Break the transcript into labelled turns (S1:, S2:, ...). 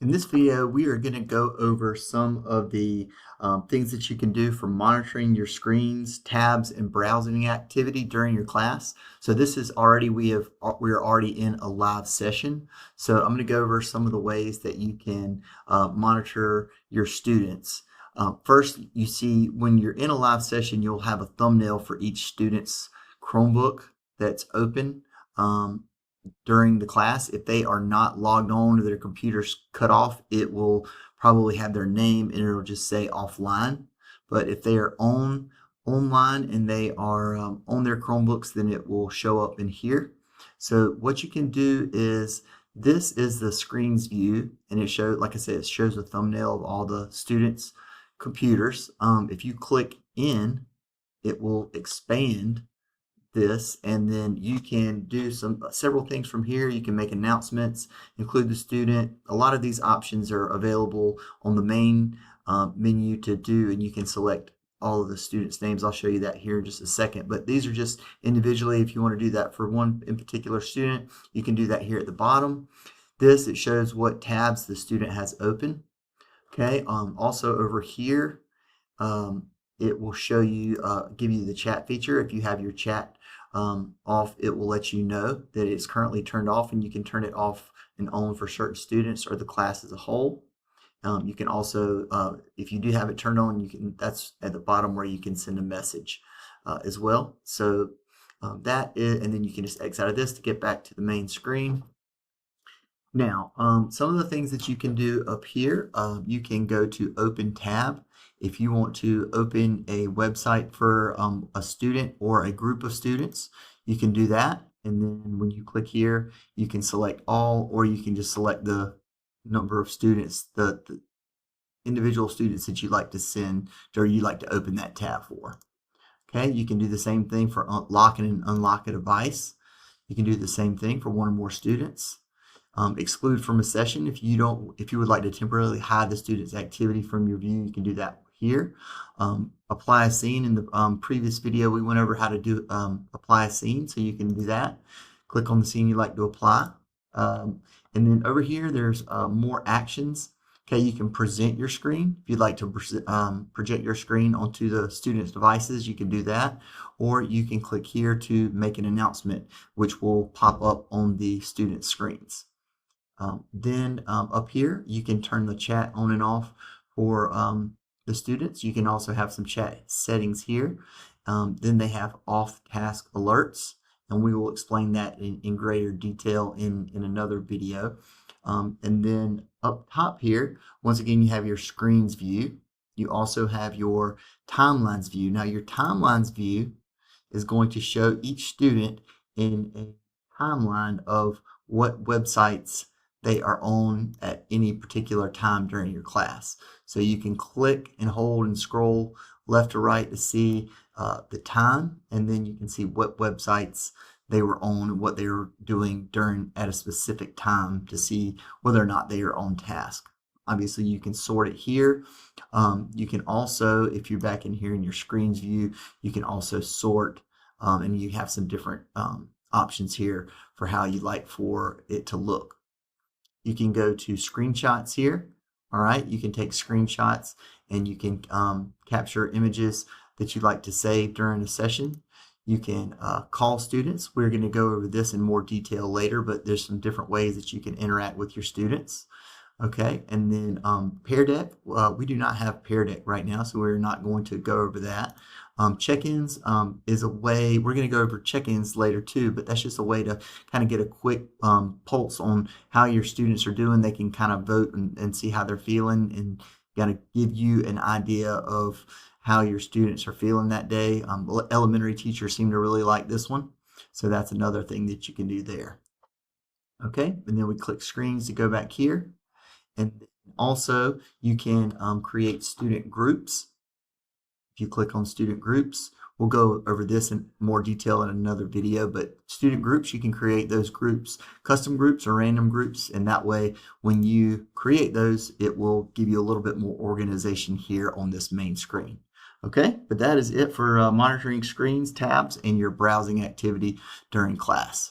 S1: In this video, we are going to go over some of the things that you can do for monitoring your screens, tabs, and browsing activity during your class. So this is already, we are already in a live session. So I'm going to go over some of the ways that you can monitor your students. First, you see when you're in a live session, you'll have a thumbnail for each student's Chromebook that's open. During the class. If they are not logged on or their computer's cut off, it will probably have their name and it'll just say offline. But if they are online and they are on their Chromebooks, then it will show up in here. So what you can do is this is the screens view, and it shows, like I said, it shows a thumbnail of all the students' computers. If you click in, it will expand this, and then you can do several things from here. You can make announcements, include the student. A lot of these options are available on the main menu to do, and you can select all of the students' names. I'll show you that here in just a second, but these are just individually. If you want to do that for one in particular student, you can do that here at the bottom. It shows what tabs the student has open. Okay, also over here, it will show you, give you the chat feature. If you have your chat off, it will let you know that it's currently turned off, and you can turn it off and on for certain students or the class as a whole. You can also, if you do have it turned on, that's at the bottom where you can send a message as well. So that is, and then you can just exit out of this to get back to the main screen. Now, some of the things that you can do up here, you can go to Open Tab. If you want to open a website for a student or a group of students, you can do that. And then when you click here, you can select all, or you can just select the number of students, the individual students that you'd like to send or you'd like to open that tab for. Okay, you can do the same thing for lock and unlock a device. You can do the same thing for one or more students. Exclude from a session. If you would like to temporarily hide the student's activity from your view, you can do that here. Apply a scene. In the previous video, we went over how to do apply a scene, so you can do that. Click on the scene you'd like to apply. And then over here, there's more actions. Okay, you can present your screen. If you'd like to project your screen onto the student's devices, you can do that. Or you can click here to make an announcement, which will pop up on the student's screens. Then up here, you can turn the chat on and off for the students. You can also have some chat settings here. Then they have off-task alerts, and we will explain that in greater detail in another video. And then up top here, once again, you have your screens view. You also have your timelines view. Now, your timelines view is going to show each student in a timeline of what websites they are on at any particular time during your class. So you can click and hold and scroll left to right to see the time, and then you can see what websites they were on, what they were doing at a specific time to see whether or not they are on task. Obviously, you can sort it here. You can also, if you're back in here in your screens view, you can also sort, and you have some different options here for how you'd like for it to look. You can go to screenshots here. All right, you can take screenshots and you can capture images that you'd like to save during a session. You can call students. We're going to go over this in more detail later, but there's some different ways that you can interact with your students. Okay, and then Pear Deck. We do not have Pear Deck right now, so we're not going to go over that. Check-ins is a way, we're going to go over check-ins later too, but that's just a way to kind of get a quick pulse on how your students are doing. They can kind of vote and see how they're feeling, and kind of give you an idea of how your students are feeling that day. Elementary teachers seem to really like this one, so that's another thing that you can do there. Okay, and then we click screens to go back here. And also, you can create student groups. If you click on student groups, we'll go over this in more detail in another video, but student groups, you can create those groups, custom groups or random groups, and that way when you create those, it will give you a little bit more organization here on this main screen. Okay, but that is it for monitoring screens, tabs, and your browsing activity during class.